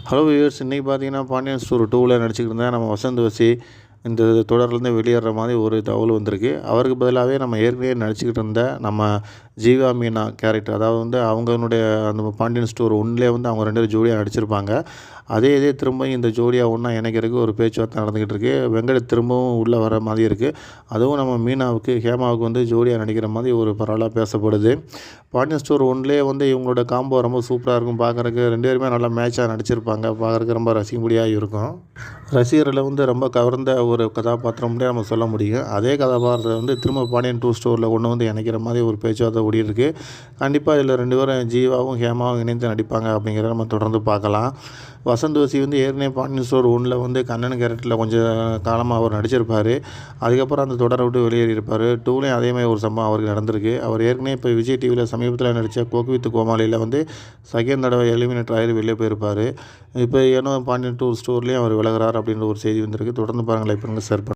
Hello viewers, இன்றைக்கி பார்த்தீங்கன்னா Pandian store 2ல் நடிச்சுக்கிட்டு இருந்தேன் நம்ம வசந்த் வசி இந்த தொடர்லேருந்து வெளியேற மாதிரி ஒரு தகவல் வந்திருக்கு. அவருக்கு பதிலாகவே நம்ம ஏற்கனவே நடிச்சுக்கிட்டு இருந்த நம்ம ஜீவா மீனா கேரக்டர், அதாவது அவங்களுடைய அந்த பாண்டியன் ஸ்டோர் 1லே அவங்க 2 பேரும் ஜோடியாக நடிச்சிருப்பாங்க. இதே திரும்ப இந்த ஜோடியாக ஒன்றா இணைக்கிறதுக்கு ஒரு பேச்சுவார்த்தை நடந்துக்கிட்டு இருக்குது. வெங்கட் திரும்பவும் உள்ளே வர மாதிரி இருக்குது. அதுவும் நம்ம மீனாவுக்கு ஹேமாவுக்கு ஜோடியாக நடிக்கிற மாதிரி ஒரு பரவலாக பேசப்படுது. பாண்டியன் ஸ்டோர் 1லேயே இவங்களோட காம்போ ரொம்ப சூப்பராக இருக்கும். பார்க்குறதுக்கு 2 பேருமே நல்லா மேட்சாக நடிச்சிருப்பாங்க. பார்க்குறதுக்கு ரொம்ப ரசிக்கும்படியாக இருக்கும். ரசிகர்களை ரொம்ப கவர்ந்த ஒரு கதாபாத்திரம்னே நம்ம சொல்ல முடியும். அதே கதாபாத்திரத்தை திரும்ப பாண்டியன் 2 ஸ்டோரில் கொண்டு இணைக்கிற மாதிரி ஒரு பேச்சுவார்த்தை ஓடிருக்கு. கண்டிப்பாக இதில் 2 பேரும் ஜீவாவும் ஹேமாவும் இணைந்து நடிப்பாங்க அப்படிங்கிறத நம்ம தொடர்ந்து பார்க்கலாம். வசந்த் வசி ஏற்கனவே பாண்டியன் ஸ்டோர் 1ல் கண்ணன் கேரக்டரில் கொஞ்சம் காலமாக அவர் நடிச்சிருப்பார். அதுக்கப்புறம் அந்த தொடரை விட்டு வெளியேறியிருப்பார். 2லேயும் அதே மாதிரி ஒரு சம்பவம் அவருக்கு நடந்திருக்கு. அவர் ஏற்கனவே இப்போ விஜய் டிவியில் சமீபத்தில் நடித்த கோக் வித் கோமாளியில் செகண்ட் தடவை எலிமினேட்டர் ஆகி வெளியே போயிருப்பார். இப்போ ஏன்னோ பாண்டியன் 2 ஸ்டோர்லேயும் அவர் விலகிறார் அப்படின்ற ஒரு செய்தி வந்திருக்கு. தொடர்ந்து பாருங்கள், லைக் பண்ணுங்கள், ஷேர் பண்ணுங்கள்.